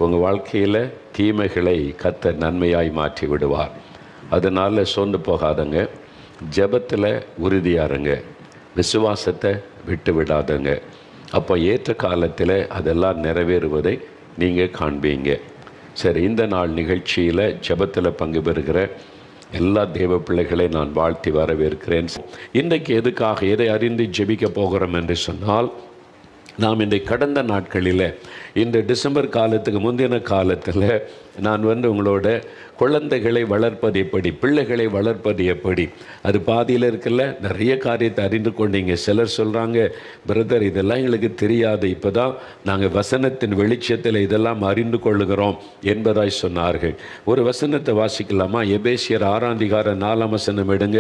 உங்கள் வாழ்க்கையில் தீமைகளை கர்த்தர் நன்மையாய் மாற்றி விடுவார். அதனால் சோர்ந்து போகாதங்க. ஜெபத்தில் உறுதியாருங்க. விசுவாசத்தை விட்டு விடாதங்க. அப்போ ஏற்ற காலத்தில் அதெல்லாம் நிறைவேறுவதை நீங்கள் காண்பீங்க. சரி, இந்த நாள் நிகழ்ச்சியில் ஜெபத்தில் பங்கு பெறுகிற எல்லா தேவ பிள்ளைகளை நான் வாழ்த்தி வரவேற்கிறேன். இன்றைக்கு எதை அறிந்து ஜெபிக்க போகிறோம் என்று சொன்னால், நாம் இந்த கடந்த நாட்களில் இந்த டிசம்பர் காலத்துக்கு முந்தின காலத்தில் நான் உங்களோட குழந்தைகளை வளர்ப்பது எப்படி, பிள்ளைகளை வளர்ப்பது எப்படி, அது பாதியில் இருக்கல நிறைய காரியத்தை அறிந்து கொண்டீங்க. சிலர் சொல்கிறாங்க, பிரதர் இதெல்லாம் எங்களுக்கு தெரியாது, இப்போ தான் நாங்கள் வசனத்தின் வெளிச்சத்தில் இதெல்லாம் அறிந்து கொள்ளுகிறோம் என்பதாய் சொன்னார்கள். ஒரு வசனத்தை வாசிக்கலாமா? எபேசியர் 6:4 எடுங்க.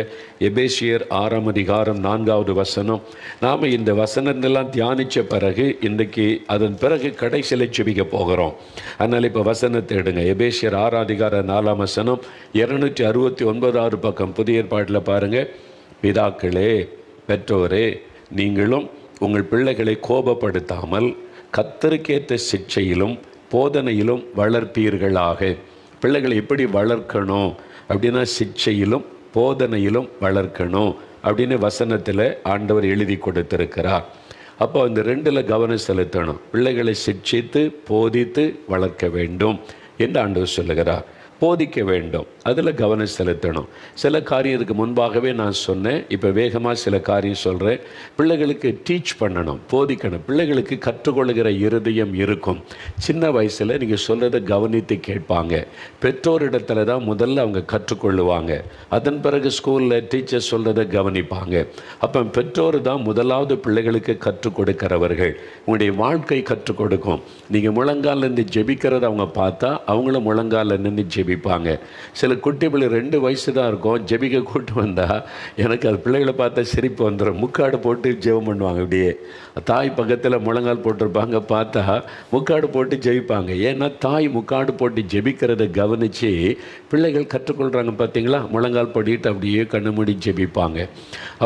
எபேசியர் 6:4 நாம் இந்த வசனத்தெல்லாம் தியானித்த பிறகு இன்றைக்கு அதன் பிறகு கடைசியில் ஜெபிக்க போகிறோம். அதனால் இப்போ வசனத்தை எடுங்க. எபேசியர் 6:4 269 பக்கம் புதிய ஏற்பாட்டில் பாருங்கள். பிதாக்களே, பெற்றோரே, நீங்களும் உங்கள் பிள்ளைகளை கோபப்படுத்தாமல் கர்த்தருக்கேற்ற சிட்சையிலும் போதனையிலும் வளர்ப்பீர்களாக. பிள்ளைகளை எப்படி வளர்க்கணும் அப்படின்னா, சிட்சையிலும் போதனையிலும் வளர்க்கணும் அப்படின்னு வசனத்தில் ஆண்டவர் எழுதி கொடுத்திருக்கிறார். அப்போ இந்த ரெண்டில் கவனம் செலுத்தணும். பிள்ளைகளை சிட்சித்து போதித்து வளர்க்க வேண்டும் என்று ஆண்டவர் சொல்லுகிறார். போதிக்க வேண்டும், அதில் கவனம் செலுத்தணும். சில காரியத்துக்கு முன்பாகவே நான் சொன்னேன், இப்போ வேகமாக சில காரியம் சொல்கிறேன். பிள்ளைகளுக்கு டீச் பண்ணணும், போதிக்கணும். பிள்ளைகளுக்கு கற்றுக்கொள்கிற இருதயம் இருக்கும். சின்ன வயசில் நீங்கள் சொல்கிறத கவனித்து கேட்பாங்க. பெற்றோரிடத்துல தான் முதல்ல அவங்க கற்றுக்கொள்ளுவாங்க. அதன் பிறகு ஸ்கூலில் டீச்சர் சொல்கிறத கவனிப்பாங்க. அப்போ பெற்றோர் தான் முதலாவது பிள்ளைகளுக்கு கற்றுக் கொடுக்கிறவர்கள். உங்களுடைய வாழ்க்கை கற்றுக் கொடுக்கும். நீங்கள் முழங்கால் நின்று ஜெபிக்கிறத அவங்க பார்த்தா அவங்களும் முழங்கால் நின்று ஜெபிப்பாங்க. சில குட்டி பிள்ளை 2 வயசு தான் இருக்கும், ஜெபிக்க கூட்டு வந்தால் எனக்கு அது பிள்ளைகளை பார்த்தா சிரிப்பு வந்துடும். முக்காடு போட்டு ஜெபம் பண்ணுவாங்க. இப்படியே தாய் பக்கத்தில் முழங்கால் போட்டிருப்பாங்க, பார்த்தா முக்காடு போட்டு ஜெபிப்பாங்க. ஏன்னா தாய் முக்காடு போட்டு ஜெபிக்கிறத கவனித்து பிள்ளைகள் கற்றுக்கொள்கிறாங்க. பார்த்தீங்களா? முழங்கால் போட்டிட்டு அப்படியே கண்ணு மூடி ஜெபிப்பாங்க.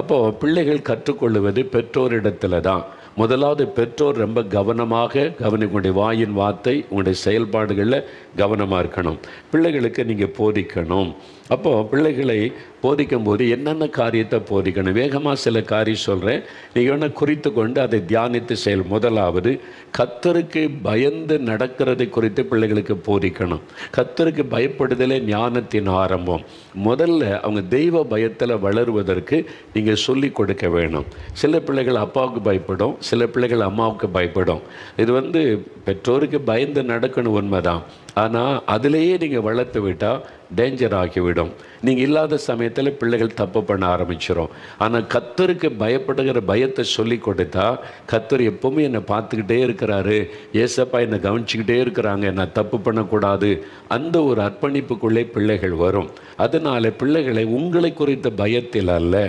அப்போது பிள்ளைகள் கற்றுக்கொள்வது பெற்றோரிடத்தில் தான். முதலாவது பெற்றோர் ரொம்ப கவனமாக உங்களுடைய வாயின் வார்த்தை, உங்களுடைய செயல்பாடுகளில் கவனமாக இருக்கணும். பிள்ளைகளுக்கு நீங்கள் போதிக்கணும். அப்போது பிள்ளைகளை போதிக்கும் போது என்னென்ன காரியத்தை போதிக்கணும்? வேகமாக சில காரியம் சொல்கிறேன், நீங்கள் வேணால் குறித்து கொண்டு அதை தியானித்து செயல். முதலாவது, கர்த்தருக்கு பயந்து நடக்கிறதை குறித்து பிள்ளைகளுக்கு போதிக்கணும். கர்த்தருக்கு பயப்படுதலே ஞானத்தின் ஆரம்பம். முதல்ல அவங்க தெய்வ பயத்தில் வளருவதற்கு நீங்கள் சொல்லி கொடுக்க வேணும். சில பிள்ளைகள் அப்பாவுக்கு பயப்படும், சில பிள்ளைகள் அம்மாவுக்கு பயப்படும். இது பெற்றோருக்கு பயந்து நடக்கணும், உண்மைதான். ஆனால் அதிலேயே நீங்கள் வளர்த்து விட்டால் டேஞ்சர் ஆகிவிடும். நீங்கள் இல்லாத சமயத்தில் பிள்ளைகள் தப்பு பண்ண ஆரம்பிச்சிடும். ஆனால் கர்த்தருக்கு பயப்படுகிற பயத்தை சொல்லி கொடுத்தா, கர்த்தர் எப்போவுமே என்னை பார்த்துக்கிட்டே இருக்கிறாரு, ஏசப்பா என்னை கவனிச்சுக்கிட்டே இருக்கிறாங்க, நான் தப்பு பண்ணக்கூடாது, அந்த ஒரு அர்ப்பணிப்புக்குள்ளே பிள்ளைகள் வரும். அதனால் பிள்ளைகளை உங்களை குறித்த பயத்தில் அல்ல,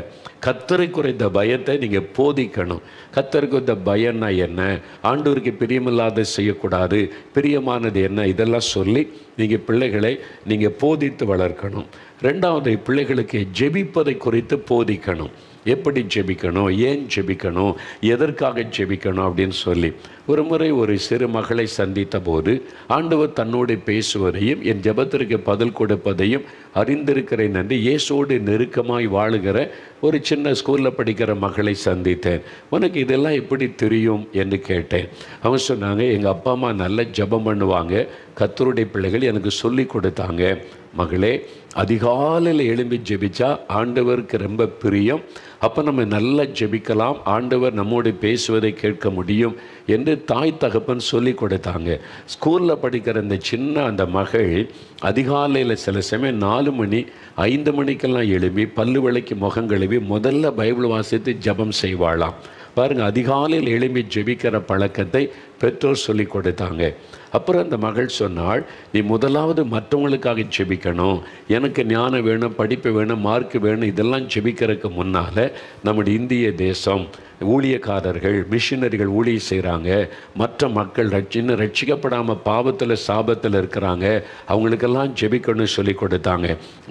கர்த்தரை குறித்த பயத்தை நீங்கள் போதிக்கணும். கர்த்தருக்கு இந்த பயம்னா என்ன, ஆண்டவருக்கு பிரியமில்லாத செய்யக்கூடாது, பிரியமானது என்ன, இதெல்லாம் சொல்லி நீங்கள் பிள்ளைகளை நீங்கள் போதித்து வளர்க்கணும். ரெண்டாவது, பிள்ளைகளுக்கு ஜெபிப்பதை குறித்து போதிக்கணும். எப்படி ஜெபிக்கணும், ஏன் ஜெபிக்கணும், எதற்காக ஜெபிக்கணும் அப்படின்னு சொல்லி. ஒரு முறை ஒரு சிறு மகளை சந்தித்த போது ஆண்டவர் தன்னோடு பேசுவதையும் என் ஜெபத்திற்கு பதில் கொடுப்பதையும் அறிந்திருக்கிறேன் என்று இயேசுவோடு நெருக்கமாய் வாழுகிற ஒரு சின்ன ஸ்கூலில் படிக்கிற மகளை சந்தித்தேன். உனக்கு இதெல்லாம் எப்படி தெரியும் என்று கேட்டேன். அவங்க சொன்னாங்க, எங்கள் அப்பா அம்மா நல்ல ஜெபம் பண்ணுவாங்க, கர்த்தருடைய பிள்ளைகள் எனக்கு சொல்லி கொடுத்தாங்க. மகளே, அதிகாலையில் எழும்பி ஜெபிச்சா ஆண்டவருக்கு ரொம்ப பிரியம், அப்போ நம்ம நல்லா ஜெபிக்கலாம், ஆண்டவர் நம்மோடு பேசுவதை கேட்க முடியும் என்று தாய் தகப்பன் சொல்லி கொடுத்தாங்க. ஸ்கூலில் படிக்கிற அந்த சின்ன அந்த மகள் அதிகாலையில் சில சமயம் 4 மணி 5 மணிக்கெல்லாம் எழும்பி பல்லு விளக்கி முகம் கழுவி முதல்ல பைபிள் வாசித்து ஜெபம் செய்வாளாம். பாருங்கள், அதிகாலையில் எழும்பி ஜெபிக்கிற பழக்கத்தை பெற்றோர் சொல்லி கொடுத்தாங்க. அப்புறம் அந்த மகள் சொன்னாள், நீ முதலாவது மற்றவங்களுக்காக ஜெபிக்கணும், எனக்கு ஞானம் வேணும், படிப்பு வேணும், மார்க் வேணும், இதெல்லாம் ஜெபிக்கிறதுக்கு முன்னால் நம்முடைய இந்திய தேசம் ஊழியக்காரர்கள், மிஷினரிகள் ஊழியம் செய்கிறாங்க, மற்ற மக்கள் இன்னும் ரட்சிக்கப்படாமல் பாவத்தில் சாபத்தில் இருக்கிறாங்க, அவங்களுக்கெல்லாம் ஜெபிக்கணும்னு சொல்லி கொடுத்தாங்க.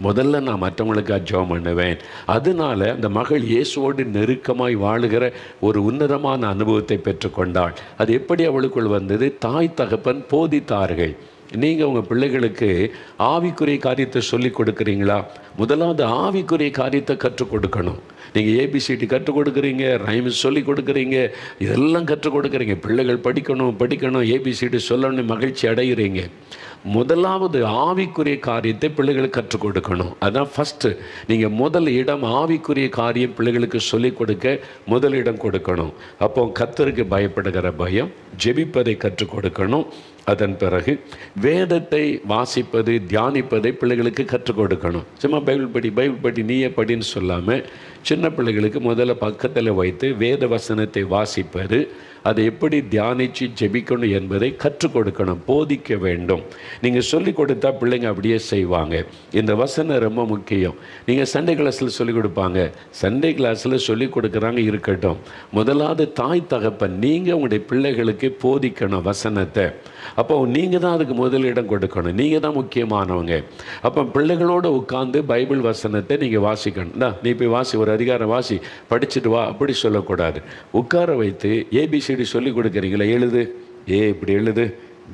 முதல்ல நான் மற்றவங்களுக்காக ஜெபம் பண்ணுவேன். அதனால் அந்த மகள் இயேசுவோடு நெருக்கமாய் வாழுகிற ஒரு உன்னதமான அனுபவத்தை பெற்றுக்கொண்டாள். அது எப்படி அவளுக்கு உங்களுக்குள் வந்தது, தாய் தகப்பன் போதித்தார்கள். நீங்கள் உங்கள் பிள்ளைகளுக்கு ஆவிக்குரிய காரியத்தை சொல்லி கொடுக்குறீங்களா? முதலாவது ஆவிக்குரிய காரியத்தை கற்றுக் கொடுக்கணும். நீங்கள் ஏபிசிடி கற்றுக் கொடுக்குறீங்க, ரைம்ஸ் சொல்லி கொடுக்குறீங்க, இதெல்லாம் கற்றுக் கொடுக்குறீங்க. பிள்ளைகள் படிக்கணும், ஏபிசிடி சொல்லணும்னு மகிழ்ச்சி அடைகிறீங்க. முதலாவது ஆவிக்குரிய காரியத்தை பிள்ளைகளுக்கு கற்றுக் கொடுக்கணும். அதுதான் ஃபஸ்ட்டு. நீங்கள் முதல் இடம் ஆவிக்குரிய காரியம் பிள்ளைகளுக்கு சொல்லிக் கொடுக்க முதலிடம் கொடுக்கணும். அப்போ கர்த்தருக்கு பயப்படுகிற பயம், ஜெபிப்பதை கற்றுக் கொடுக்கணும். அதன் பிறகு வேதத்தை வாசிப்பது, தியானிப்பதை பிள்ளைகளுக்கு கற்றுக் கொடுக்கணும். சும்மா பைபிள் படி நீயே படின்னு சொல்லாமல் சின்ன பிள்ளைகளுக்கு முதல்ல பக்கத்தில் வைத்து வேத வசனத்தை வாசிப்பது, அதை எப்படி தியானித்து ஜெபிக்கணும் என்பதை கற்றுக் கொடுக்கணும், போதிக்க வேண்டும். நீங்கள் சொல்லிக் கொடுத்தா பிள்ளைங்க அப்படியே செய்வாங்க. இந்த வசனம் ரொம்ப முக்கியம். நீங்கள் சண்டே கிளாஸில் சொல்லிக் கொடுப்பாங்க, சண்டே கிளாஸில் சொல்லிக் கொடுக்குறாங்க, இருக்கட்டும். முதலாவது தாய் தகப்பன் நீங்கள் உங்களுடைய பிள்ளைகளுக்கு போதிக்கணும் வசனத்தை. அப்போ நீங்கள் தான் அதுக்கு முதலிடம் கொடுக்கணும். நீங்கள் தான் முக்கியமானவங்க. அப்போ பிள்ளைகளோடு உட்கார்ந்து பைபிள் வசனத்தை நீங்கள் வாசிக்கணும். நீ போய் வாசி, ஒரு அதிகாரம் வாசி, படிச்சுட்டு வா, அப்படி சொல்லக்கூடாது. உட்கார வைத்து ஏபிசிடி சொல்லி கொடுக்குறீங்களா, எழுது, ஏ இப்படி எழுது,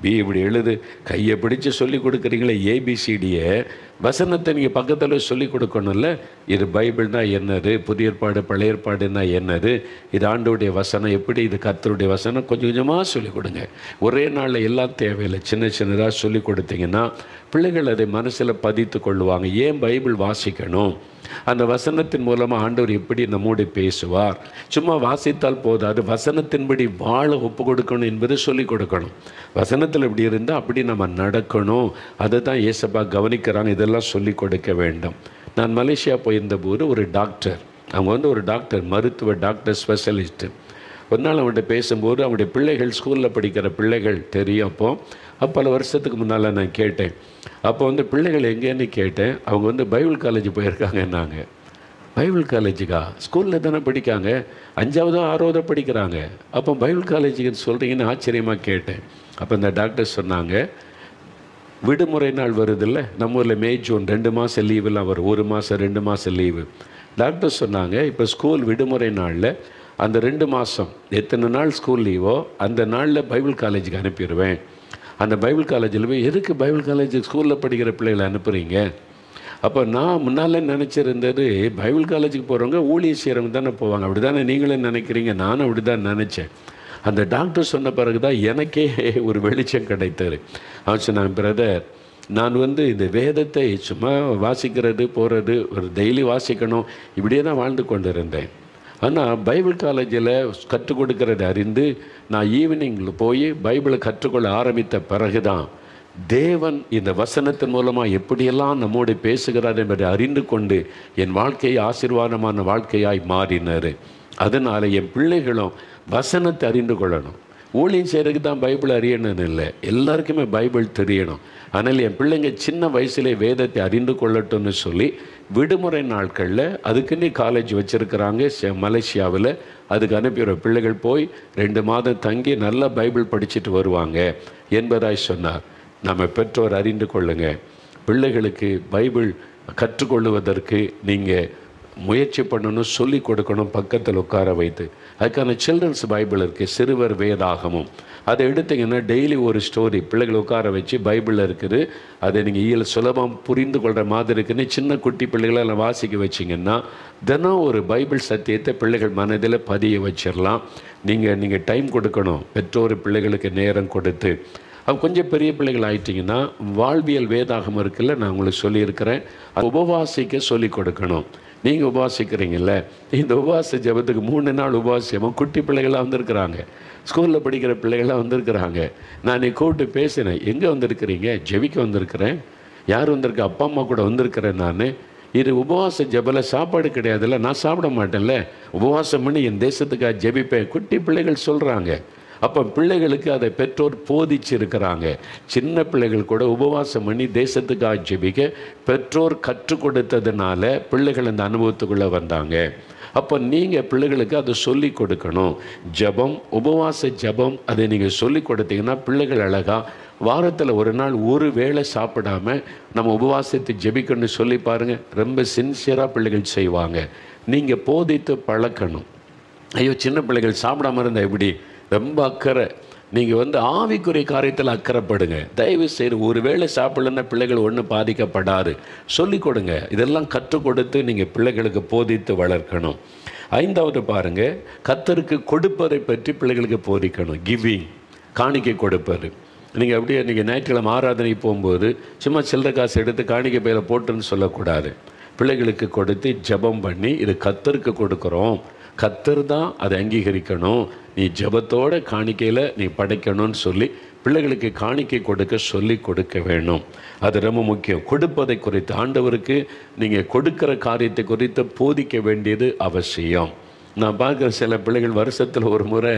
பி இப்படி எழுது, கையை பிடிச்சு சொல்லி கொடுக்குறீங்களே ஏபிசிடியை, வசனத்தை நீங்கள் பக்கத்தில் சொல்லி கொடுக்கணும்ல. இது பைபிள்னா என்னது, புதிய ஏற்பாடு பழைய ஏற்பாடுன்னா என்னது, இது ஆண்டவருடைய வசனம் எப்படி, இது கர்த்தருடைய வசனம், கொஞ்சம் கொஞ்சமாக சொல்லிக் கொடுங்க. ஒரே நாளில் எல்லாம் தேவையில்லை, சின்ன சின்னதாக சொல்லி கொடுத்தீங்கன்னா பிள்ளைகள் அதை மனசில் பதித்து கொள்ளுவாங்க. ஏன் பைபிள் வாசிக்கணும்? அந்த வசனத்தின் மூலமாக ஆண்டவர் எப்படி நம்மோடு பேசுவார். சும்மா வாசித்தால் போதாது, வசனத்தின்படி வாழ ஒப்பு கொடுக்கணும் என்பதை சொல்லிக் கொடுக்கணும். வசனத்தில் இப்படி இருந்தால் அப்படி நம்ம நடக்கணும். அதை தான் ஏசப்பா கவனிக்கிறாங்க. இதெல்லாம் சொல்லிக் கொடுக்க வேண்டும். நான் மலேசியா போயிருந்தபோது ஒரு டாக்டர், அவங்க ஒரு டாக்டர், மருத்துவ டாக்டர், ஸ்பெஷலிஸ்ட்டு. ஒரு நாள் அவங்கள்ட்ட பேசும்போது அவங்களுடைய பிள்ளைகள் ஸ்கூலில் படிக்கிற பிள்ளைகள் தெரியும். அப்போ பல வருஷத்துக்கு முன்னால் நான் கேட்டேன். அப்போ பிள்ளைகள் எங்கேன்னு கேட்டேன். அவங்க பைபிள் காலேஜ் போயிருக்காங்கன்னாங்க. பைபிள் காலேஜுக்கா? ஸ்கூலில் தானே படிக்காங்க, 5ஆவதோ 6ஆவதோ படிக்கிறாங்க. அப்போ பைபிள் காலேஜுக்குன்னு சொல்கிறீங்கன்னு ஆச்சரியமாக கேட்டேன். அப்போ இந்த டாக்டர் சொன்னாங்க, விடுமுறை நாள் வருதில்ல, நம்ம ஊரில் மே ஜூன் 2 மாதம் லீவெல்லாம் வரும், 1 மாதம் 2 மாதம் லீவு. டாக்டர் சொன்னாங்க, இப்போ ஸ்கூல் விடுமுறை நாளில் அந்த 2 மாதம் எத்தனை நாள் ஸ்கூல் லீவோ அந்த நாளில் பைபிள் காலேஜுக்கு அனுப்பிடுவேன். அந்த பைபிள் காலேஜில் போய் எதுக்கு பைபிள் காலேஜுக்கு ஸ்கூலில் படிக்கிற பிள்ளைகளை அனுப்புகிறீங்க? அப்போ நான் முன்னால் நினச்சிருந்தது, பைபிள் காலேஜுக்கு போகிறவங்க ஊழியம் செய்கிறவங்க தானே போவாங்க, அப்படி தானே நீங்களே நினைக்கிறீங்க. நானும் அப்படி தான் நினச்சேன். அந்த டாக்டர் சொன்ன பிறகு தான் எனக்கே ஒரு வெளிச்சம் கிடைத்தது. அவன் சொன்னாங்க, பிரதர், நான் இந்த வேதத்தை சும்மா வாசிக்கிறது போகிறது, ஒரு டெய்லி வாசிக்கணும், இப்படியே தான் வாழ்ந்து கொண்டு இருந்தேன். ஆனால் பைபிள் காலேஜில் கற்றுக் கொடுக்கறதை அறிந்து நான் ஈவினிங்கில் போய் பைபிளை கற்றுக்கொள்ள ஆரம்பித்த பிறகு தான் தேவன் இந்த வசனத்தின் மூலமாக எப்படியெல்லாம் நம்மோடு பேசுகிறார் என்பதை அறிந்து கொண்டு என் வாழ்க்கையை ஆசீர்வாதமான வாழ்க்கையாய் மாறினார். அதனால் என் பிள்ளைகளும் வசனத்தை அறிந்து கொள்ளணும். ஊழியம் செய்கிறதுக்கு தான் பைபிள் அறியணும்னு இல்லை, எல்லாருக்குமே பைபிள் தெரியணும். ஆனால் என் பிள்ளைங்க சின்ன வயசுலேயே வேதத்தை அறிந்து கொள்ளட்டும்னு சொல்லி விடுமுறை நாட்களில் அதுக்குன்னு காலேஜ் வச்சுருக்கிறாங்க மலேசியாவில். அதுக்கு அனுப்பிடுற பிள்ளைகள் போய் 2 மாதம் தங்கி நல்லா பைபிள் படிச்சுட்டு வருவாங்க என்பதாய் சொன்னார். நம்ம பெற்றோர் அறிந்து கொள்ளுங்க. பிள்ளைகளுக்கு பைபிள் கற்றுக்கொள்ளுவதற்கு நீங்கள் முயற்சி பண்ணணும், சொல்லி கொடுக்கணும், பக்கத்தில் உட்கார வைத்து. அதுக்கான சில்ட்ரன்ஸ் பைபிள் இருக்குது, சிறுவர் வேதாகமும். அதை எடுத்திங்கன்னா டெய்லி ஒரு ஸ்டோரி பிள்ளைகளை உட்கார வச்சு பைபிளில் இருக்குது, அதை நீங்கள் சுலபம் புரிந்து கொள்கிற மாதிரி இருக்குன்னு சின்ன குட்டி பிள்ளைகளை எல்லாம் வாசிக்க வச்சிங்கன்னா தினம் ஒரு பைபிள் சத்தியத்தை பிள்ளைகள் மனதில் பதிய வச்சிடலாம். நீங்கள் டைம் கொடுக்கணும், பெற்றோர் பிள்ளைகளுக்கு நேரம் கொடுத்து. அவங்க கொஞ்சம் பெரிய பிள்ளைகள் ஆகிட்டிங்கன்னா வாழ்வியல் வேதாகம் இருக்குல்ல, நான் உங்களுக்கு சொல்லியிருக்கிறேன், உபவாசிக்க சொல்லி கொடுக்கணும். நீங்கள் உபவாசிக்கிறீங்கல்ல, இந்த உபவாச ஜபத்துக்கு 3 நாள் உபவாசியமாக குட்டி பிள்ளைகளாக வந்திருக்கிறாங்க, ஸ்கூலில் படிக்கிற பிள்ளைகளாக வந்திருக்கிறாங்க. நான் கூப்பிட்டு பேசினேன், எங்கே வந்திருக்கிறீங்க? ஜெபிக்க வந்திருக்கிறேன். யார் வந்திருக்க? அப்பா அம்மா கூட வந்திருக்கிறேன். நான் இது உபவாச ஜபல சாப்பாடு கிடையாதுல்ல, நான் சாப்பிட மாட்டேன்ல, உபவாசம் பண்ணி என் தேசத்துக்காக ஜெபிப்பேன். குட்டி பிள்ளைகள் சொல்கிறாங்க. அப்போ பிள்ளைகளுக்கு அதை பெற்றோர் போதிச்சிருக்கிறாங்க. சின்ன பிள்ளைகள் கூட உபவாசம் பண்ணி தேசத்துக்காக ஜெபிக்க பெற்றோர் கற்றுக் கொடுத்ததுனால பிள்ளைகள் அந்த அனுபவத்துக்குள்ளே வந்தாங்க. அப்போ நீங்கள் பிள்ளைகளுக்கு அதை சொல்லி கொடுக்கணும். ஜபம், உபவாச ஜபம், அதை நீங்கள் சொல்லி கொடுத்தீங்கன்னா பிள்ளைகள் அழகாக வாரத்தில் ஒரு நாள் ஒரு வேளை சாப்பிடாம நம்ம உபவாசத்தை ஜெபிக்கணும்னு சொல்லி பாருங்கள், ரொம்ப சின்சியராக பிள்ளைகள் செய்வாங்க. நீங்கள் போதித்து பழக்கணும். ஐயோ சின்ன பிள்ளைகள் சாப்பிடாம இருந்தால் எப்படி, ரொம்ப அக்கறை, நீங்கள் ஆவிக்குரிய காரியத்தில் அக்கறைப்படுங்க. தயவு செய்து ஒரு வேளை சாப்பிடலன்னா பிள்ளைகள் ஒன்றும் பாதிக்கப்படாது. சொல்லிக் கொடுங்க. இதெல்லாம் கற்றுக் கொடுத்து நீங்கள் பிள்ளைகளுக்கு போதித்து வளர்க்கணும். 5வது பாருங்கள், கர்த்தருக்கு கொடுப்பதை பற்றி பிள்ளைகளுக்கு போதிக்கணும். கிவிங், காணிக்கை கொடுப்பது. நீங்கள் அப்படியே நீங்கள் ஞாயிற்றுக்கிழமை ஆராதனை போகும்போது சும்மா சில்லறை காசு எடுத்து காணிக்கை பையில் போட்டுன்னு சொல்லக்கூடாது. பிள்ளைகளுக்கு கொடுத்து ஜெபம் பண்ணி இது கர்த்தருக்கு கொடுக்குறோம், கர்த்தர் தான் அதை அங்கீகரிக்கணும், நீ ஜெபத்தோட காணிக்கையில் நீ படைக்கணும்னு சொல்லி பிள்ளைகளுக்கு காணிக்கை கொடுக்க வேணும். அது ரொம்ப முக்கியம். கொடுப்பதை குறித்து ஆண்டவருக்கு நீங்கள் கொடுக்கிற காரியத்தை குறித்து போதிக்க வேண்டியது அவசியம். நான் பார்க்குற சில பிள்ளைகள் வருஷத்தில் ஒரு முறை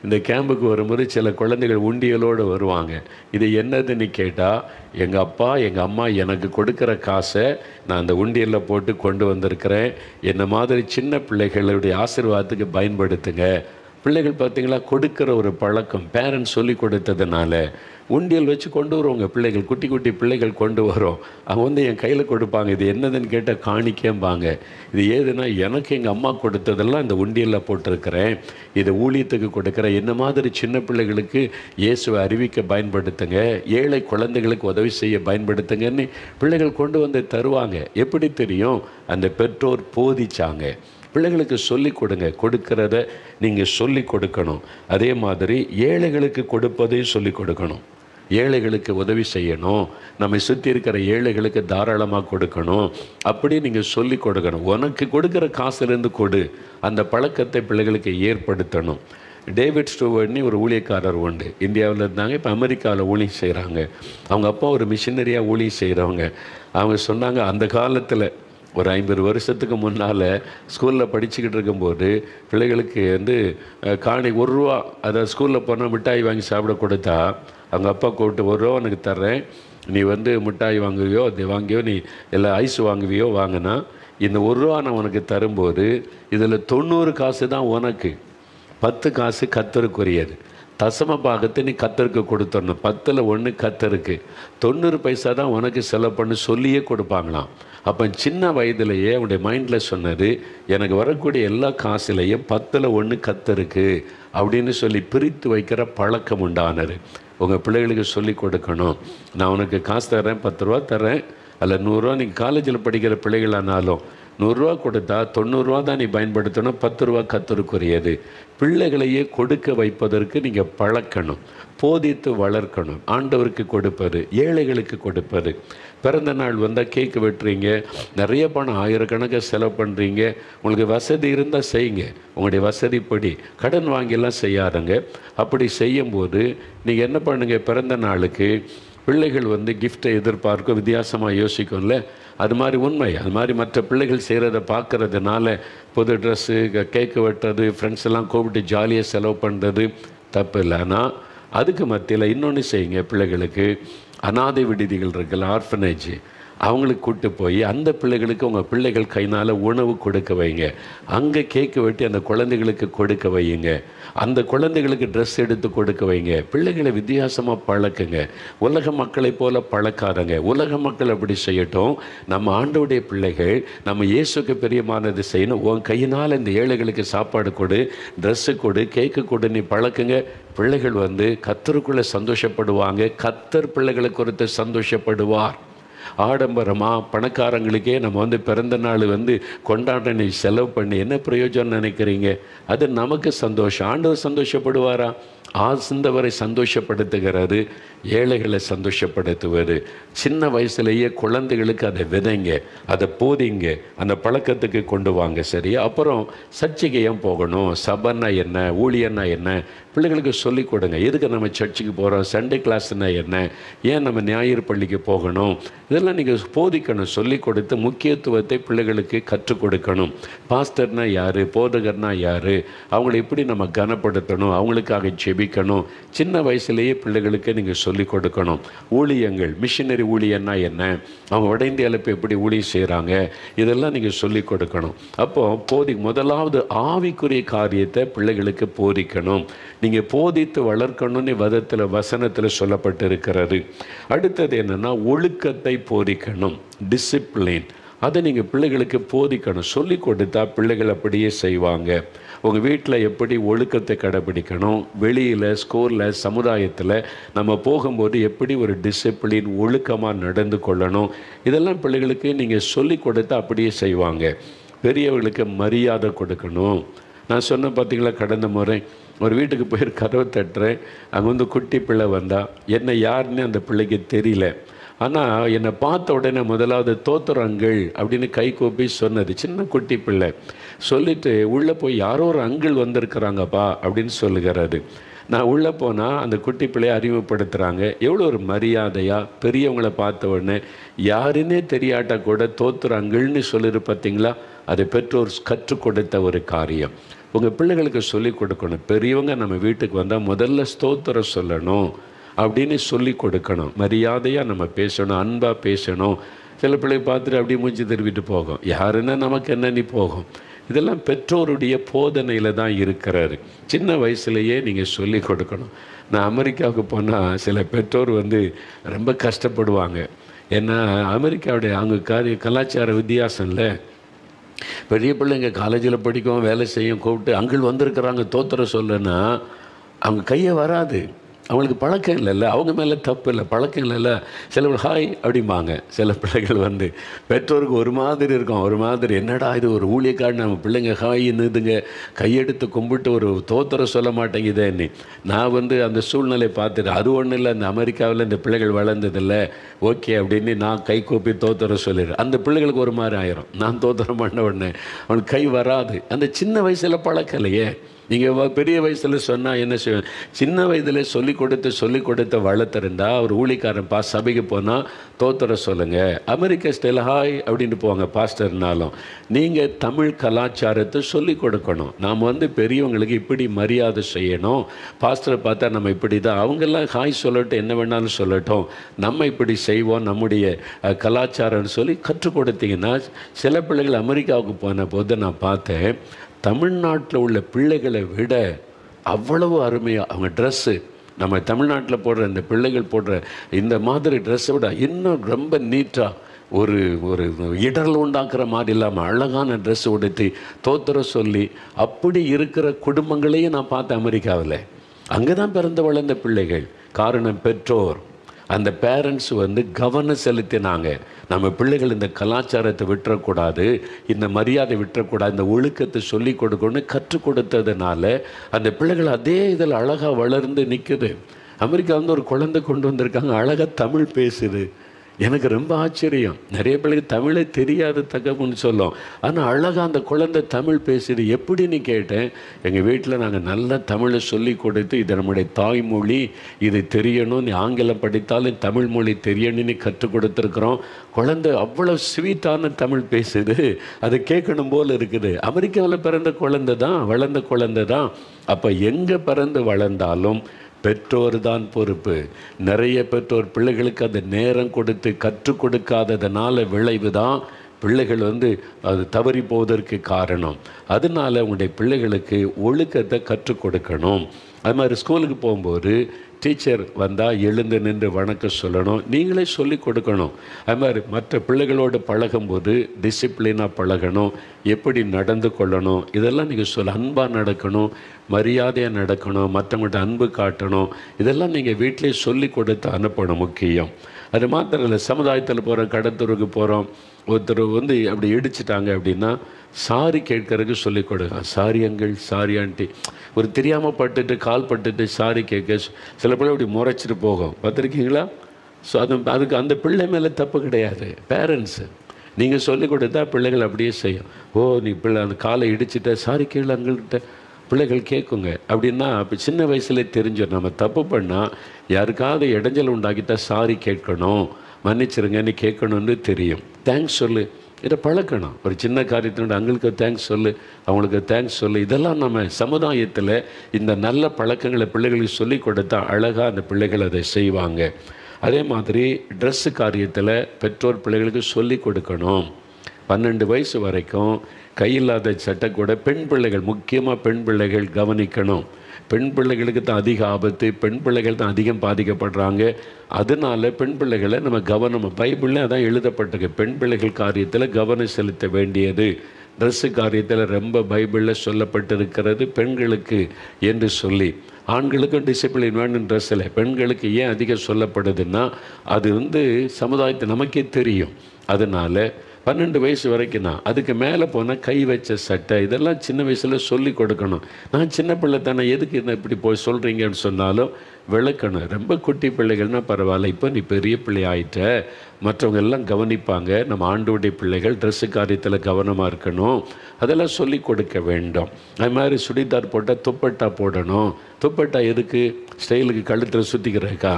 இந்த கேம்புக்கு ஒரு முறை சில குழந்தைகள் உண்டியலோடு வருவாங்க. இது என்னதுன்னு கேட்டால், எங்கள் அப்பா எங்கள் அம்மா எனக்கு கொடுக்குற காசை நான் அந்த உண்டியலில் போட்டு கொண்டு வந்திருக்கிறேன், என்ன மாதிரி சின்ன பிள்ளைகளுடைய ஆசீர்வாதத்துக்கு பயன்படுத்துங்க. பிள்ளைகள் பார்த்திங்களா, கொடுக்குற ஒரு பழக்கம் பேரண்ட்ஸ் சொல்லி கொடுத்ததுனால உண்டியல் வச்சு கொண்டு வருவாங்க. பிள்ளைகள் குட்டி குட்டி பிள்ளைகள் கொண்டு வரும். அவங்க என் கையில் கொடுப்பாங்க. இது என்னதுன்னு கேட்டால் காணிக்கம்பாங்க. இது ஏதுன்னா, எனக்கு எங்கள் அம்மா கொடுத்ததெல்லாம் இந்த உண்டியலில் போட்டிருக்கிறேன், இதை ஊழியத்துக்கு கொடுக்குறேன், என்ன மாதிரி சின்ன பிள்ளைகளுக்கு இயேசுவை அறிவிக்க பயன்படுத்துங்க, ஏழை குழந்தைகளுக்கு உதவி செய்ய பயன்படுத்துங்கன்னு பிள்ளைகள் கொண்டு வந்து தருவாங்க. எப்படி தெரியும்? அந்த பெற்றோர் போதிச்சாங்க. பிள்ளைகளுக்கு சொல்லிக் கொடுங்க. கொடுக்கிறத நீங்கள் சொல்லிக் கொடுக்கணும். அதே மாதிரி ஏழைகளுக்கு கொடுப்பதையும் சொல்லிக் கொடுக்கணும். ஏழைகளுக்கு உதவி செய்யணும், நம்மை சுற்றி இருக்கிற ஏழைகளுக்கு தாராளமாக கொடுக்கணும், அப்படி நீங்கள் சொல்லிக் கொடுக்கணும். உனக்கு கொடுக்குற காசுலேருந்து கொடு, அந்த பழக்கத்தை பிள்ளைகளுக்கு ஏற்படுத்தணும். டேவிட் ஸ்டூவர்ட்னு ஒரு ஊழியக்காரர் உண்டு. இந்தியாவில் இருந்தாங்க, இப்போ அமெரிக்காவில் ஊழியம் செய்கிறாங்க. அவங்க அப்பா ஒரு மிஷினரியாக ஊழியம் செய்கிறவங்க. அவங்க சொன்னாங்க, அந்த காலத்தில் ஒரு 50 வருஷத்துக்கு முன்னால் ஸ்கூலில் படிச்சுக்கிட்டு இருக்கும்போது பிள்ளைகளுக்கு காணி ₹1, அதை ஸ்கூலில் போனால் மிட்டாய் வாங்கி சாப்பிட கொடுத்தா அவங்க அப்பா கூப்பிட்டு ₹1 உனக்கு தர்றேன், நீ மிட்டாய் வாங்குவியோ அது வாங்கியோ, நீ எல்லாம் ஐஸ் வாங்குவியோ வாங்கினா இந்த ₹1 நான் உனக்கு தரும்போது இதில் 90 காசு தான் உனக்கு, 10 காசு கர்த்தருக்குரியது. தசம பாகத்தை நீ கர்த்தருக்கு கொடுத்துடணும். 10ல் 1 கர்த்தருக்கு, 90 பைசா தான் உனக்கு செலவு பண்ணி சொல்லியே கொடுப்பாங்களாம். அப்போ சின்ன வயதிலேயே அவனுடைய மைண்டில் சொன்னது, எனக்கு வரக்கூடிய எல்லா காசுலையும் 10ல் 1 கர்த்தருக்கு அப்படின்னு சொல்லி பிரித்து வைக்கிற பழக்கம் உண்டானது. உங்கள் பிள்ளைகளுக்கு சொல்லி கொடுக்கணும். நான் உனக்கு காசு தரேன், ₹10 தரேன், அதில் ₹100. நீங்கள் காலேஜில் படிக்கிற பிள்ளைகளானாலும் ₹100 கொடுத்தா ₹90 தான் நீ பயன்படுத்தணும், ₹10 கர்த்தருக்குரியது. பிள்ளைகளையே கொடுக்க வைப்பதற்கு நீங்கள் பழக்கணும், போதித்து வளர்க்கணும். ஆண்டவருக்கு கொடுப்பது, ஏழைகளுக்கு கொடுப்பது. பிறந்த நாள் வந்தால் கேக்கு வெட்டுறீங்க, நிறைய பணம் ஆயிரக்கணக்காக செலவு பண்ணுறீங்க. உங்களுக்கு வசதி இருந்தால் செய்யுங்க, உங்களுடைய வசதிப்படி. கடன் வாங்கியெல்லாம் செய்யாதங்க. அப்படி செய்யும்போது நீங்கள் என்ன பண்ணுங்கள், பிறந்த நாளுக்கு பிள்ளைகள் கிஃப்ட்டை எதிர்பார்க்க வித்தியாசமாக யோசிக்கும்ல, அது மாதிரி உண்மை. அது மாதிரி மற்ற பிள்ளைகள் செய்கிறத பார்க்குறதுனால புது ட்ரெஸ்ஸு, கேக்கு வெட்டுறது, ஃப்ரெண்ட்ஸ் எல்லாம் கூப்பிட்டு ஜாலியாக செலவு பண்ணுறது தப்பு இல்லை. ஆனால் அதுக்கு மத்தியில் இன்னொன்று செய்யுங்க. பிள்ளைகளுக்கு அனாதை விடுதிகள் இருக்குல்ல, ஆர்ஃபனேஜ், அவங்களுக்கு கூப்பிட்டு போய் அந்த பிள்ளைகளுக்கு உங்கள் பிள்ளைகள் கைனால் உணவு கொடுக்க வைங்க. அங்கே கேக்கு வெட்டி அந்த குழந்தைகளுக்கு கொடுக்க வையுங்க. அந்த குழந்தைகளுக்கு ட்ரெஸ் எடுத்து கொடுக்க வைங்க. பிள்ளைகளை வித்தியாசமாக பழக்குங்க. உலக மக்களைப் போல பழக்காதங்க. உலக மக்கள் அப்படி செய்யட்டும், நம்ம ஆண்டவருடைய பிள்ளைகள் நம்ம இயேசுக்கு பிரியமானது செய்யணும். உன் கையினால் இந்த ஏழைகளுக்கு சாப்பாடு கொடு, ட்ரெஸ்ஸு கொடு, கேக்கு கொடு, நீ பழக்குங்க. பிள்ளைகள் கர்த்தருக்குள்ளே சந்தோஷப்படுவாங்க. கர்த்தர் பிள்ளைகளை குறித்து சந்தோஷப்படுவார். ஆடம்பரமாக பணக்காரங்களுக்கே நம்ம பிறந்த நாள் கொண்டாட நீ செலவு பண்ணி என்ன பிரயோஜனம் நினைக்கிறீங்க? அது நமக்கு சந்தோஷம். ஆண்டவர் சந்தோஷப்படுவாரா? ஆசிந்தவரை சந்தோஷப்படுத்துகிறது, ஏழைகளை சந்தோஷப்படுத்துவது. சின்ன வயசுலேயே குழந்தைகளுக்கு அதை விதைங்க, அதை போதிங்க, அந்த பழக்கத்துக்கு கொண்டு வாங்க. சரியா? அப்புறம் சர்ச்சைக்கு ஏன் போகணும், சபைன்னா என்ன, ஊழியன்னா என்ன, பிள்ளைகளுக்கு சொல்லிக் கொடுங்க. எதுக்கு நம்ம சர்ச்சுக்கு போகிறோம், சண்டே கிளாஸ்னா என்ன, ஏன் நம்ம ஞாயிறு பள்ளிக்கு போகணும், இதெல்லாம் நீங்கள் போதிக்கணும். சொல்லிக் கொடுத்து முக்கியத்துவத்தை பிள்ளைகளுக்கு கற்றுக் கொடுக்கணும். பாஸ்டர்னா யார், போதகர்னா யார், அவங்களை எப்படி நம்ம கனப்படுத்தணும், அவங்களுக்காக ஜெபிக்கணும். சின்ன வயசுலேயே பிள்ளைகளுக்கு நீங்கள் சொல்லிக் கொடுக்கணும். ஊழியங்கள், மிஷினரி ஊழியன்னா என்ன, அவங்க வட இந்தியாவில் இப்போ எப்படி ஊழியம் செய்கிறாங்க, இதெல்லாம் நீங்கள் சொல்லிக் கொடுக்கணும். அப்போது முதலாவது ஆவிக்குரிய காரியத்தை பிள்ளைகளுக்கு போதிக்கணும். நீங்கள் போதித்து வளர்க்கணும்னு வசனத்தில் சொல்லப்பட்டிருக்கிறது. அடுத்தது என்னென்னா, ஒழுக்கத்தை போதிக்கணும். டிசிப்ளின், அதை நீங்கள் பிள்ளைகளுக்கு போதிக்கணும். சொல்லி கொடுத்தா பிள்ளைகள் அப்படியே செய்வாங்க. உங்கள் வீட்டில் எப்படி ஒழுக்கத்தை கடைபிடிக்கணும், வெளியில் ஸ்கூலில் சமுதாயத்தில் நம்ம போகும்போது எப்படி ஒரு டிசிப்ளின் ஒழுக்கமாக நடந்து கொள்ளணும், இதெல்லாம் பிள்ளைகளுக்கு நீங்கள் சொல்லி கொடுத்தா அப்படியே செய்வாங்க. பெரியவர்களுக்கு மரியாதை கொடுக்கணும். நான் சொன்ன பார்த்தீங்களா, கடந்த முறை ஒரு வீட்டுக்கு போய் கதவை தட்டுறேன். அங்கே வந்து குட்டி பிள்ளை வந்தால் என்ன யாருன்னு அந்த பிள்ளைக்கு தெரியல. ஆனால் என்னை பார்த்த உடனே முதலாவது தோத்துறங்கள் அப்படின்னு கை கூப்பி சொன்னது. சின்ன குட்டி பிள்ளை சொல்லிவிட்டு உள்ளே போய் யாரோ ஒரு அங்கிள் வந்திருக்கிறாங்கப்பா அப்படின்னு சொல்லுகிறாரு. நான் உள்ளே போனால் அந்த குட்டி பிள்ளையை அறிமுகப்படுத்துகிறாங்க. எவ்வளோ ஒரு மரியாதையாக பெரியவங்களை பார்த்த உடனே யாருன்னே தெரியாட்டா கூட தோத்துறாங்கள்னு சொல்லிடு பார்த்தீங்களா. அதை பெற்றோர் கற்றுக் கொடுத்த ஒரு காரியம். உங்கள் பிள்ளைகளுக்கு சொல்லிக் கொடுக்கணும். பெரியவங்க நம்ம வீட்டுக்கு வந்தால் முதல்ல ஸ்தோத்திரம் சொல்லணும் அப்படின்னு சொல்லி கொடுக்கணும். மரியாதையாக நம்ம பேசணும், அன்பாக பேசணும். சில பிள்ளை பார்த்துட்டு அப்படியே மூஞ்சி திருவிட்டு போகும். யாருன்னா நமக்கு என்னன்னு போகும். இதெல்லாம் பெற்றோருடைய போதனையில் தான் இருக்கிறாரு. சின்ன வயசுலேயே நீங்கள் சொல்லி கொடுக்கணும். நான் அமெரிக்காவுக்கு போனால் சில பெற்றோர் வந்து ரொம்ப கஷ்டப்படுவாங்க. ஏன்னா அமெரிக்காவுடைய அங்கே கலாச்சார வித்தியாசம் இல்லை. பெரிய பிள்ளைங்க காலேஜில் படிக்கும், வேலை செய்யும், கூப்பிட்டு அங்கிள் வந்திருக்கிறாங்க தோத்திர சொல்லுன்னா அவங்க கையை வராது. அவங்களுக்கு பழக்கம் இல்லைல்ல, அவங்க மேலே தப்பு இல்லை, பழக்கம் இல்லைல்ல. சில ஹாய் அப்படிம்பாங்க. சில பிள்ளைகள் வந்து பெற்றோருக்கு ஒரு மாதிரி இருக்கும். ஒரு மாதிரி என்னடா இது ஒரு ஊழியக்காரன் நம்ம பிள்ளைங்க ஹாயின்னுதுங்க, கையெடுத்து கும்பிட்டு ஒரு தோத்திர சொல்ல மாட்டேங்குதேன்னு. நான் வந்து அந்த சூழ்நிலை பார்த்துட்டு அது ஒன்றும் இல்லை, இந்த அமெரிக்காவில் இந்த பிள்ளைகள் வளர்ந்ததில்லை ஓகே அப்படின்னு நான் கை கூப்பி தோத்திர சொல்லிடுறேன். அந்த பிள்ளைகளுக்கு ஒரு மாதிரி ஆயிரும். நான் தோத்திரம் பண்ண உடனே அவனுக்கு கை வராது. அந்த சின்ன வயசில் பழக்கம் இல்லையே. நீங்கள் பெரிய வயசில் சொன்னால் என்ன செய்வேன். சின்ன வயதில் சொல்லிக் கொடுத்து வளர்த்துருந்தா ஒரு ஊழிக்காரன் சபைக்கு போனால் தோத்திர சொல்லுங்கள். அமெரிக்க ஸ்டைல் ஹாய் அப்படின்ட்டு போவாங்க பாஸ்டர்னாலும். நீங்கள் தமிழ் கலாச்சாரத்தை சொல்லிக் கொடுக்கணும். நாம் வந்து பெரியவங்களுக்கு இப்படி மரியாதை செய்யணும். பாஸ்டரை பார்த்தா நம்ம இப்படி தான், அவங்கெல்லாம் ஹாய் சொல்லட்டும், என்ன வேணாலும் சொல்லட்டும், நம்ம இப்படி செய்வோம், நம்முடைய கலாச்சாரம்னு சொல்லி கற்றுக் கொடுத்தீங்கன்னா. சில பிள்ளைகள் அமெரிக்காவுக்கு போன போது நான் பார்த்தேன், தமிழ்நாட்டில் உள்ள பிள்ளைகளை விட அவ்வளவு அருமையாக அவங்க ட்ரெஸ்ஸு, நம்ம தமிழ்நாட்டில் போடுற இந்த பிள்ளைகள் போடுற இந்த மாதிரி ட்ரெஸ்ஸை விட இன்னும் ரொம்ப நீட்டாக ஒரு ஒரு இடர்ல உண்டாக்குற மாதிரி இல்லாமல் அழகான ட்ரெஸ் உடுத்தி தோத்திர சொல்லி அப்படி இருக்கிற குடும்பங்களையும் நான் பார்த்தேன் அமெரிக்காவில். அங்கே தான் பிறந்து வளர்ந்த பிள்ளைகள். காரணம் பெற்றோர், அந்த பேரண்ட்ஸ் வந்து கவனம் செலுத்தினாங்க. நம்ம பிள்ளைகள் இந்த கலாச்சாரத்தை விட்டுறக்கூடாது, இந்த மரியாதை விட்டுறக்கூடாது, இந்த ஒழுக்கத்தை சொல்லி கொடுக்கணும்னு கற்றுக் கொடுத்ததுனால அந்த பிள்ளைகள் அதே இதில் அழகாக வளர்ந்து நிற்குது. அமெரிக்கா வந்து ஒரு குழந்தை கொண்டு வந்திருக்காங்க, அழகாக தமிழ் பேசுது. எனக்கு ரொம்ப ஆச்சரியம். நிறைய பிள்ளைக்கு தமிழே தெரியாது தகவல்னு சொல்லும், ஆனால் அழகாக அந்த குழந்தை தமிழ் பேசுது. எப்படின்னு கேட்டேன். எங்கள் வீட்டில் நாங்கள் நல்லா தமிழை சொல்லி கொடுத்து, இது நம்முடைய தாய்மொழி, இது தெரியணும், நீ ஆங்கிலம் படித்தாலும் தமிழ் மொழி தெரியணும்னு கற்றுக் கொடுத்துருக்குறோம். குழந்தை அவ்வளோ ஸ்வீட்டான தமிழ் பேசுது, அதை கேட்கணும் போல் இருக்குது. அமெரிக்காவில் பிறந்த குழந்தை தான், வளர்ந்த குழந்தை தான். அப்போ எங்கே பிறந்து வளர்ந்தாலும் பெற்றோர் தான் பொறுப்பு. நிறைய பெற்றோர் பிள்ளைகளுக்கு அந்த நேரம் கொடுத்து கற்றுக் கொடுக்காததுனால விளைவு தான் பிள்ளைகள் வந்து அது தவறி போவதற்கு காரணம். அதனால் உங்களுடைய பிள்ளைகளுக்கு ஒழுக்கத்தை கற்றுக் கொடுக்கணும். அது மாதிரி ஸ்கூலுக்கு போகும்போது டீச்சர் வந்தால் எழுந்து நின்று வணக்கம் சொல்லணும், நீங்களே சொல்லி கொடுக்கணும். அது மாதிரி மற்ற பிள்ளைகளோடு பழகும்போது டிசிப்ளினாக பழகணும், எப்படி நடந்து கொள்ளணும், இதெல்லாம் நீங்கள் அன்பாக நடக்கணும், மரியாதையாக நடக்கணும், மற்றவங்கள்ட்ட அன்பு காட்டணும். இதெல்லாம் நீங்கள் வீட்டிலே சொல்லி கொடுத்து அனுப்பணும் முக்கியம். அது மாத்திரம் இல்லை, சமுதாயத்தில் போகிறோம், கடத்தூருக்கு போகிறோம், ஒருத்தர் வந்து அப்படி இடிச்சிட்டாங்க அப்படின்னா சாரி கேட்கறதுக்கு சொல்லிக் கொடுங்க. Sorry uncle, sorry aunty. ஒரு தெரியாமல் பட்டுட்டு கால் பட்டுட்டு சாரி கேட்க சில பிள்ளை அப்படி முறைச்சிட்டு போகும், பார்த்துருக்கீங்களா? ஸோ அதுக்கு அந்த பிள்ளை மேலே தப்பு கிடையாது. பேரண்ட்ஸு நீங்கள் சொல்லிக் கொடுத்தா பிள்ளைகள் அப்படியே செய்யும். ஓ நீ பிள்ளை அந்த காலை இடிச்சிட்ட, சாரி கீழே அங்கிள்கிட்ட பிள்ளைகள் கேட்குங்க அப்படின்னா. அப்போ சின்ன வயசுலேயே தெரிஞ்சிடும். நம்ம தப்பு பண்ணால் யாருக்காவது இடைஞ்சல் உண்டாக்கிட்டா சாரி கேட்கணும், மன்னிச்சிருங்கன்னு கேட்கணுன்னு தெரியும். தேங்க்ஸ் சொல்லு, இதை பழக்கணும். ஒரு சின்ன காரியத்தினோட அங்களுக்கு தேங்க்ஸ் சொல்லு, அவங்களுக்கு தேங்க்ஸ் சொல்லு. இதெல்லாம் நம்ம சமுதாயத்தில் இந்த நல்ல பழக்கங்களை பிள்ளைகளுக்கு சொல்லி கொடுத்தா அழகாக அந்த பிள்ளைகள் அதை செய்வாங்க. அதே மாதிரி ட்ரெஸ்ஸு காரியத்தில் பெற்றோர் பிள்ளைகளுக்கு சொல்லி கொடுக்கணும். 12 வயசு வரைக்கும் கையில்லாத சட்டை கூட பெண் பிள்ளைகள், முக்கியமாக பெண் பிள்ளைகள் கவனிக்கணும். பெண் பிள்ளைகளுக்கு தான் அதிக ஆபத்து, பெண் பிள்ளைகள் தான் அதிகம் பாதிக்கப்படுறாங்க. அதனால பெண் பிள்ளைகளை நம்ம கவனம், பைபிளில் அதான் எழுதப்பட்டிருக்கு, பெண் பிள்ளைகள் காரியத்தில் கவனம் செலுத்த வேண்டியது. ட்ரெஸ்ஸு காரியத்தில் ரொம்ப பைபிளில் சொல்லப்பட்டிருக்கிறது பெண்களுக்கு என்று சொல்லி. ஆண்களுக்கும் டிசிப்ளின் வேணும் ட்ரெஸ்ஸில், பெண்களுக்கு ஏன் அதிகம் சொல்லப்படுதுன்னா அது சமுதாயத்தை நமக்கே தெரியும். அதனால் 12 வயசு வரைக்கும் தான், அதுக்கு மேலே போனால் கை வச்ச சட்டை இதெல்லாம் சின்ன வயசில் சொல்லி கொடுக்கணும். நான் சின்ன பிள்ளை தானே, எதுக்கு என்ன இப்படி போய் சொல்கிறீங்கன்னு சொன்னாலும் விளக்கணும். ரொம்ப குட்டி பிள்ளைகள்னால் பரவாயில்ல, இப்போ நீ பெரிய பிள்ளை ஆகிட்ட, மற்றவங்க எல்லாம் கவனிப்பாங்க, நம்ம ஆண்டோடைய பிள்ளைகள் ட்ரெஸ்ஸு காரியத்தில் கவனமாக இருக்கணும், அதெல்லாம் சொல்லி கொடுக்க வேண்டும். அது மாதிரி சுடிதார் போட்டால் துப்பட்டா போடணும். துப்பட்டா எதுக்கு? ஸ்டைலுக்கு கழுத்தில் சுற்றிக்கிறக்கா?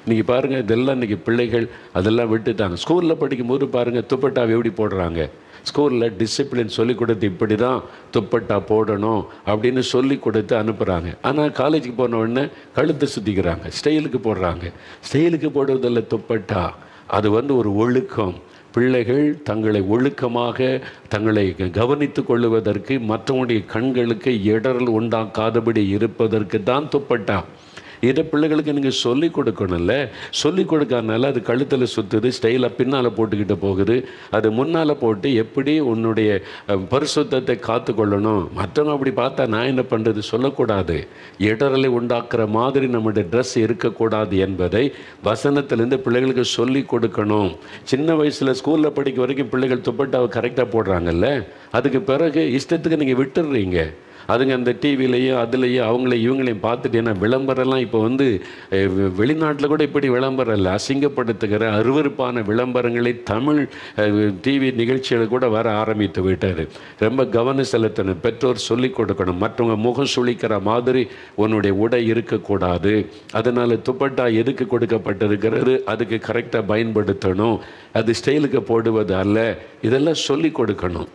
இன்றைக்கி பாருங்கள், இதெல்லாம் இன்றைக்கி பிள்ளைகள் அதெல்லாம் விட்டுட்டாங்க. ஸ்கூலில் படிக்கும்போது பாருங்கள் துப்பட்டாவை எப்படி போடுறாங்க. ஸ்கூலில் டிசிப்ளின் சொல்லி கொடுத்து இப்படி தான் துப்பட்டா போடணும் அப்படின்னு சொல்லி கொடுத்து அனுப்புகிறாங்க. ஆனால் காலேஜுக்கு போன உடனே கழுத்தை சுற்றிக்கிறாங்க, ஸ்டைலுக்கு போடுறாங்க. ஸ்டைலுக்கு போடுறதில்ல துப்பட்டா, அது ஒரு ஒழுக்கம். பிள்ளைகள் தங்களை ஒழுக்கமாக தங்களை கவனித்து கொள்ளுவதற்கு, மற்றவங்களுடைய கண்களுக்கு இடரல் உண்டாக்காதபடி இருப்பதற்கு தான் துப்பட்டா. இதை பிள்ளைகளுக்கு நீங்கள் சொல்லிக் கொடுக்கணும்ல. சொல்லிக் கொடுக்கறதுனால அது கழுத்தில் சுற்றுது, ஸ்டைலாக பின்னால் போட்டுக்கிட்டு போகுது. அது முன்னால் போட்டு எப்படி உன்னுடைய பரிசுத்தத்தை காத்து கொள்ளணும், மற்றவங்க அப்படி பார்த்தா நான் என்ன பண்ணுறது சொல்லக்கூடாது. இடரலை உண்டாக்குற மாதிரி நம்முடைய ட்ரெஸ் இருக்கக்கூடாது என்பதை வசனத்திலேருந்து பிள்ளைகளுக்கு சொல்லி கொடுக்கணும். சின்ன வயசில் ஸ்கூலில் படிக்க வரைக்கும் பிள்ளைகள் துப்பட்டாவை கரெக்டாக போடுறாங்கல்ல, அதுக்கு பிறகு இஷ்டத்துக்கு நீங்கள் விட்டுடுறீங்க. அதுங்க அந்த டிவிலையும் அதுலேயும் அவங்களையும் இவங்களையும் பார்த்துட்டு, ஏன்னா விளம்பரம்லாம் இப்போ வெளிநாட்டில் கூட இப்படி விளம்பரம் இல்லை, அசிங்கப்படுத்துகிற அருவருப்பான விளம்பரங்களை தமிழ் டிவி நிகழ்ச்சிகள் கூட வர ஆரம்பித்து விட்டார். ரொம்ப கவனம் செலுத்தணும், பெற்றோர் சொல்லிக் கொடுக்கணும். மற்றவங்க முகம் சுளிக்கிற மாதிரி உன்னுடைய உடை இருக்கக்கூடாது. அதனால் துப்பட்டா எதுக்கு கொடுக்கப்பட்டிருக்கிறது, அதுக்கு கரெக்டாக பயன்படுத்தணும், அது ஸ்டைலுக்கு போடுவது அல்ல. இதெல்லாம் சொல்லிக் கொடுக்கணும்.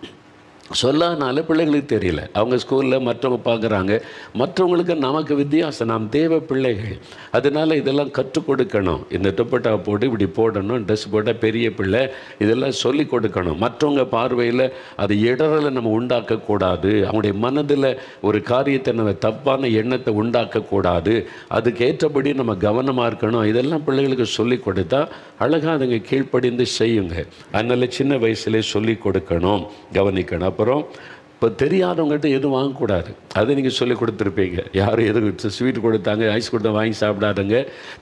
சொல்லாதனால பிள்ளைங்களுக்கு தெரியல. அவங்க ஸ்கூலில் மற்றவங்க பார்க்குறாங்க, மற்றவங்களுக்கு நமக்கு வித்தியாசம், நாம் தேவ பிள்ளைகள். அதனால் இதெல்லாம் கற்றுக் கொடுக்கணும். இந்த துப்பட்டா போட்டு இப்படி போடணும், ட்ரெஸ் போட்டால் பெரிய பிள்ளை, இதெல்லாம் சொல்லி கொடுக்கணும். மற்றவங்க பார்வையில் அது இடரலை நம்ம உண்டாக்கக்கூடாது. அவங்களுடைய மனதில் ஒரு காரியத்தை நம்ம தப்பான எண்ணத்தை உண்டாக்கக்கூடாது. அதுக்கேற்றபடி நம்ம கவனமாக இருக்கணும். இதெல்லாம் பிள்ளைகளுக்கு சொல்லி கொடுத்தா அழகாக அதுங்க கீழ்ப்படிந்து செய்யுங்க. அதனால் சின்ன வயசுலேயே சொல்லி கொடுக்கணும், கவனிக்கணும். அப்புறம் இப்போ தெரியாதவங்கள்ட்ட எதுவும் வாங்கக்கூடாது. அதை நீங்கள் சொல்லி கொடுத்துருப்பீங்க. யாரும் எதுவும் ஸ்வீட் கொடுத்தாங்க, ஐஸ் கொடுத்தா வாங்கி சாப்பிடாதங்க.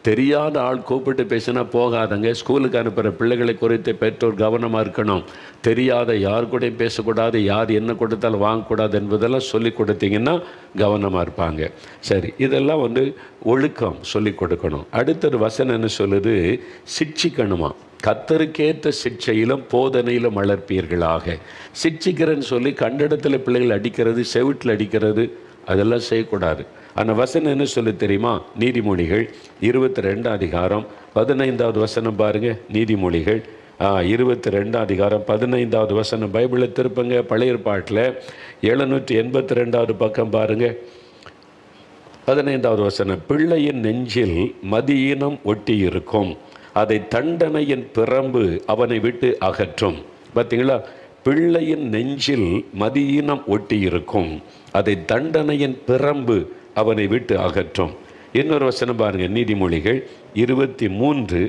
தெரியாத ஆள் கூப்பிட்டு பேசினா போகாதங்க. ஸ்கூலுக்கு அனுப்புகிற பிள்ளைகளை குறித்து பெற்றோர் கவனமாக இருக்கணும். தெரியாத யார் கூடயும் பேசக்கூடாது, யார் என்ன கொடுத்தாலும் வாங்கக்கூடாது என்பதெல்லாம் சொல்லி கொடுத்தீங்கன்னா கவனமாக இருப்பாங்க. சரி, இதெல்லாம் ஒழுக்கம் சொல்லி கொடுக்கணும். அடுத்தது வசனம் என்ன சொல்லுது, சிட்சிக்கணுமா. கர்த்தருக்கேற்ற சிட்சையிலும் போதனையிலும் வளர்ப்பீர்களாக. சிட்சிக்கிறேன்னு சொல்லி கண்டிடத்தில் பிள்ளைகள் அடிக்கிறது, செவிட்டில் அடிக்கிறது, அதெல்லாம் செய்யக்கூடாது. ஆனால் வசனம் என்ன சொல்லி தெரியுமா? நீதிமொழிகள் 22 அதிகாரம் 15வது வசனம் பாருங்கள். நீதிமொழிகள் 22 அதிகாரம் 15வது வசனம். பைபிளில் திருப்பங்க, பழைய ஏற்பாட்டில் 782வது பக்கம் பாருங்கள். 15வது வசனம். பிள்ளையின் நெஞ்சில் மதியீனம் ஒட்டி இருக்கும், அதை தண்டனையின் பிரம்பு அவனை விட்டு அகற்றும். பார்த்தீங்களா? பிள்ளையின் நெஞ்சில் மதியீனம் ஒட்டி இருக்கும், அதை தண்டனையின் பிரம்பு அவனை விட்டு அகற்றும். இன்னொரு வசனம் பாருங்கள். நீதிமொழிகள் 23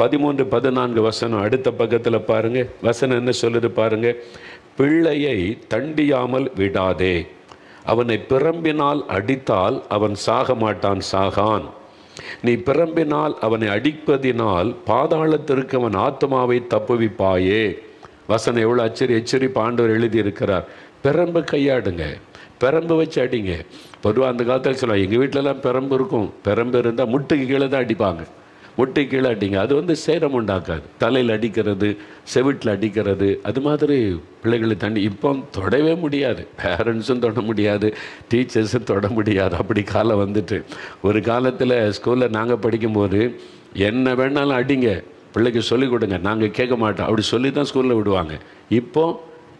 13 14 வசனம். அடுத்த பக்கத்தில் பாருங்கள். வசனம் என்ன சொல்லுது பாருங்கள். பிள்ளையை தண்டியாமல் விடாதே, அவனை பிரம்பினால் அடித்தால் அவன் சாக மாட்டான், சாகான். நீ பிரம்பினால் அவனை அடிப்பதினால் பாதாளத்திற்கு அவன் ஆத்மாவை தப்புவிப்பாயே. வசனம் எவ்வளோ எச்சரிப்பு ஆண்டவர் எழுதியிருக்கிறார். பிரம்பு கையாடுங்க, பிரம்பு வச்சு அடிங்க. பொதுவாக அந்த காலத்தில் சொல்லுவாங்க, எங்கள் வீட்டிலலாம் பிரம்பு இருக்கும், பிரம்பு இருந்தால் முட்டுக்கு கீழே தான் அடிப்பாங்க, முட்டை கீழே அடிங்க. அது சேரம் உண்டாக்காது. தலையில் அடிக்கிறது, செவிட்டில் அடிக்கிறது, அது மாதிரி பிள்ளைகளை தண்ணி இப்போ தொடவே முடியாது. பேரண்ட்ஸும் தொட முடியாது, டீச்சர்ஸும் தொட முடியாது. அப்படி காலம் வந்துட்டு. ஒரு காலத்தில் ஸ்கூலில் நாங்கள் படிக்கும்போது என்ன வேணாலும் அடிங்க, பிள்ளைக்கு சொல்லிக் கொடுங்க, நாங்கள் கேட்க மாட்டோம், அப்படி சொல்லி தான் ஸ்கூலில் விடுவாங்க. இப்போ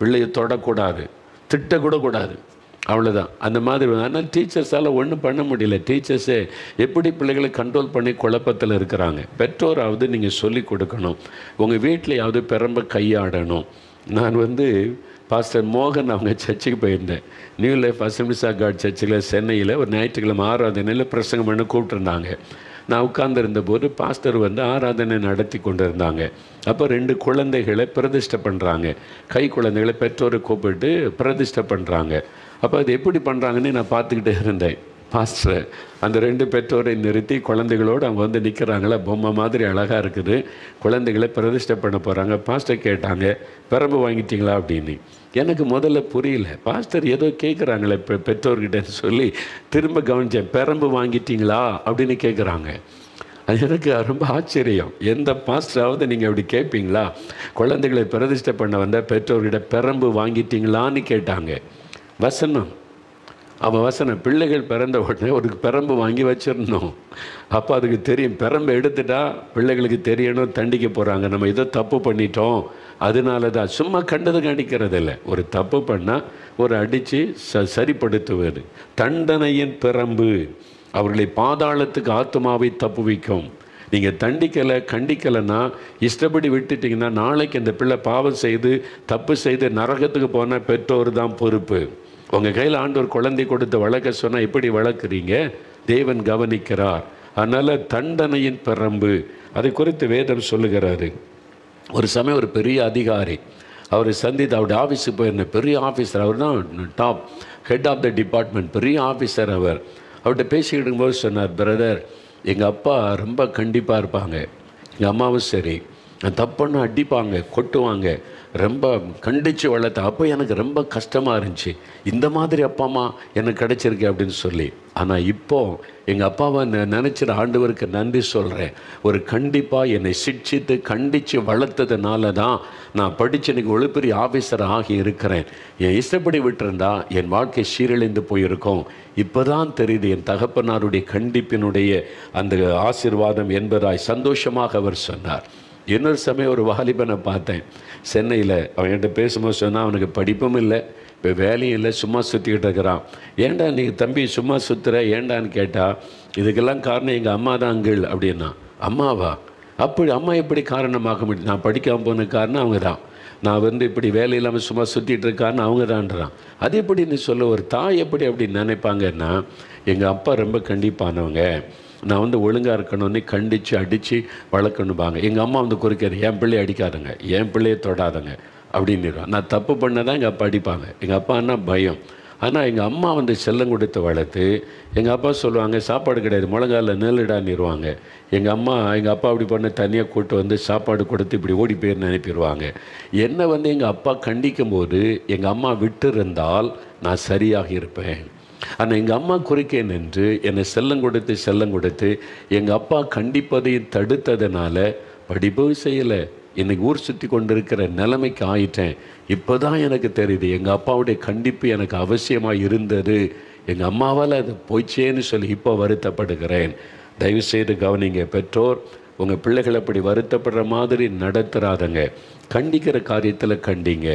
பிள்ளையை தொடக்கூடாது, திட்டக்கூட கூடாது, அவ்வளோதான். அந்த மாதிரி. ஆனால் டீச்சர்ஸால் ஒன்றும் பண்ண முடியல. டீச்சர்ஸே எப்படி பிள்ளைகளை கண்ட்ரோல் பண்ணி குழப்பத்தில் இருக்கிறாங்க. பெற்றோராவது நீங்கள் சொல்லி கொடுக்கணும். உங்கள் வீட்டிலையாவது பிரம்ப கையாடணும். நான் பாஸ்டர் மோகன் அவங்க சர்ச்சுக்கு போயிருந்தேன். New Life Assemblies of God சர்ச்சில் சென்னையில் ஒரு ஞாயிற்றுக்கிழமை ஆராதனையில் பிரசங்கம் பண்ண கூப்பிட்டுருந்தாங்க. நான் உட்கார்ந்துருந்த போது பாஸ்டர் வந்து ஆராதனை நடத்தி கொண்டு இருந்தாங்க. அப்போ 2 குழந்தைகளை பிரதிஷ்டை பண்ணுறாங்க. கை குழந்தைகளை பெற்றோரை கூப்பிட்டு பிரதிஷ்டை பண்ணுறாங்க. அப்போ அது எப்படி பண்ணுறாங்கன்னு நான் பார்த்துக்கிட்டே இருந்தேன். பாஸ்டர் அந்த 2 பெற்றோரை நிறுத்தி குழந்தைகளோடு அவங்க வந்து நிற்கிறாங்களா, பொம்மை மாதிரி அழகாக இருக்குது, குழந்தைகளை பிரதிஷ்டை பண்ண போகிறாங்க. பாஸ்டர் கேட்டாங்க, பெரம்பு வாங்கிட்டீங்களா அப்படின்னு. எனக்கு முதல்ல புரியல, பாஸ்டர் ஏதோ கேட்குறாங்களே பெற்றோர்கிட்ட சொல்லி திரும்ப கவனித்தேன். பெரம்பு வாங்கிட்டீங்களா அப்படின்னு கேட்குறாங்க. அது எனக்கு ரொம்ப ஆச்சரியம். எந்த பாஸ்டராவது நீங்கள் அப்படி கேட்பீங்களா? குழந்தைகளை பிரதிஷ்டை பண்ண வந்த பெற்றோர்கிட்ட பெரம்பு வாங்கிட்டீங்களான்னு கேட்டாங்க. வசனம், அவன் வசனம், பிள்ளைகள் பிறந்த உடனே ஒரு பெரம்பு வாங்கி வச்சிடணும். அப்போ அதுக்கு தெரியும், பெரம்பு எடுத்துட்டா பிள்ளைகளுக்கு தெரியணும், தண்டிக்க போகிறாங்க, நம்ம ஏதோ தப்பு பண்ணிட்டோம். அதனால தான் சும்மா கண்டது கண்டிக்கிறது இல்லை. ஒரு தப்பு பண்ணால் ஒரு அடித்து சரிப்படுத்துவது. தண்டனையின் பெரம்பு அவர்களை பாதாளத்துக்கு ஆத்மாவை தப்புவிக்கும். நீங்கள் தண்டிக்கலை கண்டிக்கலைன்னா இஷ்டப்படி விட்டுட்டிங்கன்னா நாளைக்கு அந்த பிள்ளை பாவம் செய்து தப்பு செய்து நரகத்துக்கு போனால் பெற்றோர் தான் பொறுப்பு. உங்கள் கையில் ஆண்டவர் குழந்தை கொடுத்து வளர்க்க சொன்னால் எப்படி வளர்க்குறீங்க? தேவன் கவனிக்கிறார். அதனால் தண்டனையின் பெரம்பு அதை குறித்து வேதம் சொல்லுகிறாரு. ஒரு சமயம் ஒரு பெரிய அதிகாரி அவரை சந்தித்து அவருடைய ஆஃபீஸுக்கு போயிருந்த பெரிய ஆஃபீஸர், அவர் தான் top head of the department, பெரிய ஆஃபீஸர். அவர்கிட்ட பேசிக்கிட்டு இருக்கும்போது சொன்னார், பிரதர் எங்கள் அப்பா ரொம்ப கண்டிப்பாக இருப்பாங்க, எங்கள் அம்மாவும் சரி, தப்புன்னு அடிப்பாங்க கொட்டுவாங்க, ரொம்ப கண்டித்து வளர்த்த. அப்போ எனக்கு ரொம்ப கஷ்டமாக இருந்துச்சு, இந்த மாதிரி அப்பா அம்மா எனக்கு கிடச்சிருக்கு அப்படின்னு சொல்லி. ஆனால் இப்போது எங்கள் அப்பாவை நினச்சிற ஆண்டவருக்கு நன்றி சொல்கிறேன். ஒரு கண்டிப்பாக என்னை சிக்ஷித்து கண்டித்து வளர்த்ததுனால தான் நான் படித்து எனக்கு ஒரு பெரிய ஆஃபீஸர் ஆகி இருக்கிறேன். என் இஷ்டப்படி விட்டுருந்தா என் வாழ்க்கை சீரழிந்து போயிருக்கோம். இப்போ தான் தெரியுது என் தகப்பனாருடைய கண்டிப்பினுடைய அந்த ஆசீர்வாதம் என்பதாய் சந்தோஷமாக அவர் சொன்னார். இன்னொரு சமயம் ஒரு வாலிபனை பார்த்தேன் சென்னையில். அவன் என்கிட்ட பேசும்போது சொன்னால் அவனுக்கு படிப்பும் இல்லை, இப்போ வேலையும் இல்லை, சும்மா சுற்றிக்கிட்டு இருக்கிறான். ஏன்டா நீ தம்பி சும்மா சுற்றுற ஏண்டான்னு கேட்டால், இதுக்கெல்லாம் காரணம் எங்கள் அம்மா தான் அங்கிள் அப்படின்னா. அம்மாவா? அப்படி அம்மா எப்படி காரணமாக முடியும்? நான் படிக்காமல் போன காரணம் அவங்க தான். நான் வந்து இப்படி வேலை இல்லாமல் சும்மா சுற்றிட்டு இருக்கான்னு அவங்க தான்றான். அது எப்படின்னு சொல்ல, ஒரு தாய் எப்படி அப்படி நினைப்பாங்கன்னா, எங்கள் அப்பா ரொம்ப கண்டிப்பானவங்க, நான் வந்து ஒழுங்காக இருக்கணும்னு கண்டித்து அடித்து வளர்க்கணும்பாங்க. எங்கள் அம்மா வந்து குறுக்காது, என் பிள்ளையை அடிக்காதுங்க, என் பிள்ளையை தொடாதுங்க அப்படின்னுருவான். நான் தப்பு பண்ணதான் எங்கள் அப்பா அடிப்பாங்க. எங்கள் அப்பான்னா பயம். ஆனால் எங்கள் அம்மா வந்து செல்லம் கொடுத்து வளர்த்து, எங்கள் அப்பா சொல்லுவாங்க சாப்பாடு கிடையாது, முழங்காலில் நெல்லிடான்னிடுவாங்க. எங்கள் அப்பா அப்படி பண்ண தனியாக கூட்டு வந்து சாப்பாடு கொடுத்து இப்படி ஓடி போயிருன்னு அனுப்பிடுவாங்க. என்னை வந்து எங்கள் அப்பா கண்டிக்கும் போது எங்கள் அம்மா விட்டு இருந்தால் நான் சரியாக இருப்பேன். ஆனால் எங்கள் அம்மா குறுக்கே நின்று என்னை செல்லம் கொடுத்து எங்கள் அப்பா கண்டிப்பதையும் தடுத்ததுனால படிப்பும் செய்யலை, இன்றைக்கி ஊர் சுற்றி கொண்டிருக்கிற நிலைமைக்கு ஆயிட்டேன். இப்போ தான் எனக்கு தெரியுது எங்கள் அப்பாவுடைய கண்டிப்பு எனக்கு அவசியமாக இருந்தது, எங்கள் அம்மாவால் அது போய்ச்சேன்னு சொல்லி இப்போ வருத்தப்படுகிறேன். தயவுசெய்து கவனிங்க பெற்றோர், உங்கள் பிள்ளைகளை அப்படி வருத்தப்படுற மாதிரி நடத்துகிறாதங்க. கண்டிக்கிற காரியத்தில் கண்டிங்க.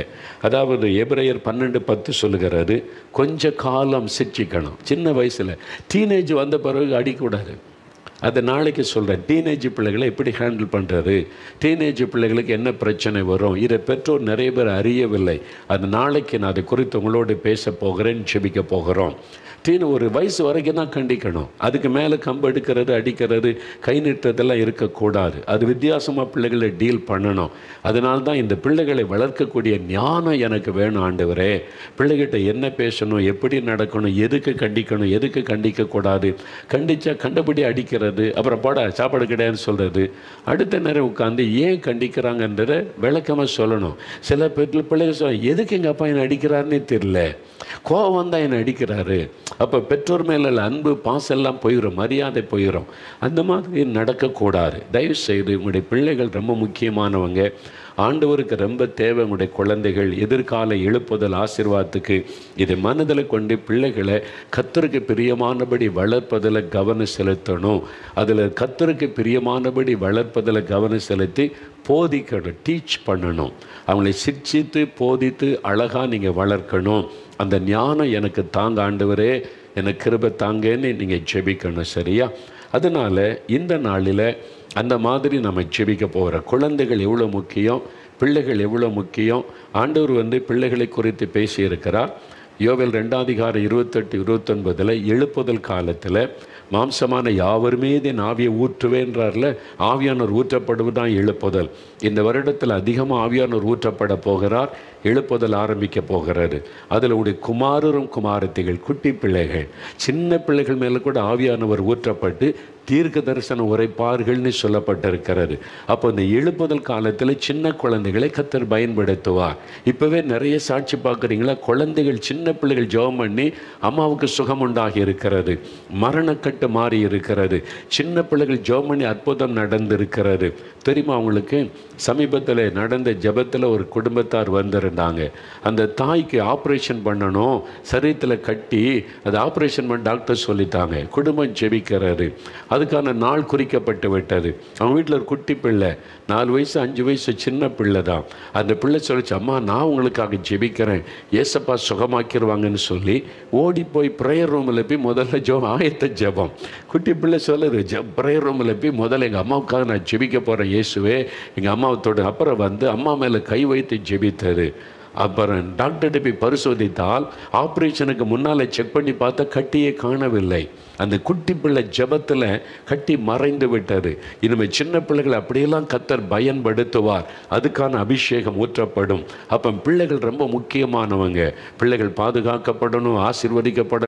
அதாவது எபிரேயர் 12:10 சொல்லுகிறாரு, கொஞ்ச காலம் சிட்சிக்கணும். சின்ன வயசில் டீனேஜ் வந்த பிறகு அடிக்கூடாது. அதை நாளைக்கு சொல்கிறேன். டீனேஜ் பிள்ளைகளை எப்படி ஹேண்டில் பண்ணுறது, டீனேஜ் பிள்ளைகளுக்கு என்ன பிரச்சனை வரும், இதை பெற்றோர் நிறைய பேர் அறியவில்லை. அது நாளைக்கு நான் அதை குறித்து உங்களோடு பேச போகிறேன், ஜெபிக்க போகிறோம். ஒரு வயசு வரைக்கும் தான் கண்டிக்கணும். அதுக்கு மேலே கம்பு எடுக்கிறது அடிக்கிறது கை நீட்டுறதெல்லாம் இருக்கக்கூடாது. அது வித்தியாசமாக பிள்ளைகளை டீல் பண்ணணும். அதனால தான் இந்த பிள்ளைகளை வளர்க்கக்கூடிய ஞானம் எனக்கு வேணும் ஆண்டவரே. பிள்ளைகிட்ட என்ன பேசணும், எப்படி நடக்கணும், எதுக்கு கண்டிக்கணும், எதுக்கு கண்டிக்கக்கூடாது, கண்டித்தா கண்டபடி அடிக்கிறது, அப்புறம் போட சாப்பாடு கிடையாதுன்னு சொல்கிறது, அடுத்த நேரம் உட்காந்து ஏன் கண்டிக்கிறாங்கன்றதை விளக்கமாக சொல்லணும். சில பிள்ளைகள் சொல்ல, எதுக்கு எங்கள் அப்பா என்னை அடிக்கிறாருன்னே தெரியல, கோபம் தான் என்னை அடிக்கிறாரு. அப்போ பெற்றோர் மேலே அன்பு பாசம் எல்லாம் போயிடும், மரியாதை போயிடும். அந்த மாதிரி நடக்கக்கூடாது. தயவு செய்து உங்களுடைய பிள்ளைகள் ரொம்ப முக்கியமானவங்க. ஆண்டவருக்கு ரொம்ப தேவை உங்களுடைய குழந்தைகள் எதிர்கால எழுப்புதல் ஆசீர்வாதத்துக்கு. இதை மனதில் கொண்டு பிள்ளைகளை கர்த்தருக்கு பிரியமானபடி வளர்ப்பதில் கவனம் செலுத்தணும். அதில் கர்த்தருக்கு பிரியமானபடி வளர்ப்பதில் கவனம் செலுத்தி போதிக்கணும், டீச் பண்ணணும். அவங்களை சிக்ஷித்து போதித்து அழகாக நீங்கள் வளர்க்கணும். அந்த ஞானம் எனக்கு தாங்க ஆண்டவரே, எனக்கு கிருபை தாங்கன்னு நீங்கள் ஜெபிக்கணும். சரியா? அதனால் இந்த நாளில் அந்த மாதிரி நம்ம ஜெபிக்க போகிற குழந்தைகள் எவ்வளோ முக்கியம், பிள்ளைகள் எவ்வளோ முக்கியம். ஆண்டவர் பிள்ளைகளை குறித்து பேசியிருக்கிறார். யோவேல் 2:28-29 எழுப்புதல் காலத்தில் மாம்சமான யாவர் மீது என் ஆவியை ஊற்றுவேன்றார்ல, ஆவியானவர் ஊற்றப்படுவதுதான் எழுப்புதல். இந்த வருடத்தில் அதிகமாக ஆவியானவர் ஊற்றப்பட போகிறார். எழுப்புதல் ஆரம்பிக்க போகிறாரு. அதில் உடைய குமாரரும் குமாரத்திகள், குட்டி பிள்ளைகள், சின்ன பிள்ளைகள் மேலே கூட ஆவியானவர் ஊற்றப்பட்டு தீர்க்க தரிசனம் உரைப்பார்கள்னு சொல்லப்பட்டிருக்கிறது. அப்போ இந்த எழுப்புதல் காலத்தில் சின்ன குழந்தைகளை கர்த்தர் பயன்படுத்துவார். இப்போவே நிறைய சாட்சி பார்க்குறீங்களா? குழந்தைகள், சின்ன பிள்ளைகள் ஜெபம் பண்ணி அம்மாவுக்கு சுகம் உண்டாகி இருக்கிறது, மரணக்கட்டு மாறி இருக்கிறது. சின்ன பிள்ளைகள் ஜெபம் பண்ணி அற்புதம் நடந்திருக்கிறது. தெரியுமா அவங்களுக்கு? சமீபத்தில் நடந்த ஜெபத்தில் ஒரு குடும்பத்தார் வந்திருந்தாங்க. அந்த தாய்க்கு ஆப்ரேஷன் பண்ணணும், சரீரத்தில் கட்டி அது ஆப்ரேஷன் பண்ண டாக்டர் சொல்லித்தாங்க. குடும்பம் ஜெபிக்கிறது. அதுக்கான நாள் குறிக்கப்பட்டு விட்டது. அவங்க வீட்டில் ஒரு குட்டி பிள்ளை, 4 வயசு 5 வயசு சின்ன பிள்ளை தான். அந்த பிள்ளை சொல்லிச்சு, அம்மா நான் உங்களுக்காக ஜெபிக்கிறேன், ஏசப்பா சுகமாக்கிடுவாங்கன்னு சொல்லி ஓடி போய் ப்ரேயர் ரூமில் போய் முதல்ல ஆயத்த ஜெபம். குட்டி பிள்ளை சொல்லுது, ப்ரேயர் ரூமில் போய் முதல்ல எங்கள் அம்மாவுக்காக நான் ஜெபிக்க போகிறேன் இயேசுவே, எங்கள் அம்மாவத்தோடு. அப்புறம் அம்மா மேலே கை வைத்து ஜெபித்தது. அப்புறம் டாக்டர்கிட்ட போய் பரிசோதித்தால் ஆப்ரேஷனுக்கு முன்னால் செக் பண்ணி பார்த்தா கட்டியே காணவில்லை. அந்த குட்டி பிள்ளை ஜெபத்தில் கட்டி மறைந்து விட்டது. இனிமேல் சின்ன பிள்ளைகளை அப்படியெல்லாம் கர்த்தர் பயன்படுத்துவார். அதுக்கான அபிஷேகம் ஊற்றப்படும். அப்போ பிள்ளைகள் ரொம்ப முக்கியமானவங்க. பிள்ளைகள் பாதுகாக்கப்படணும், ஆசீர்வதிக்கப்படணும்.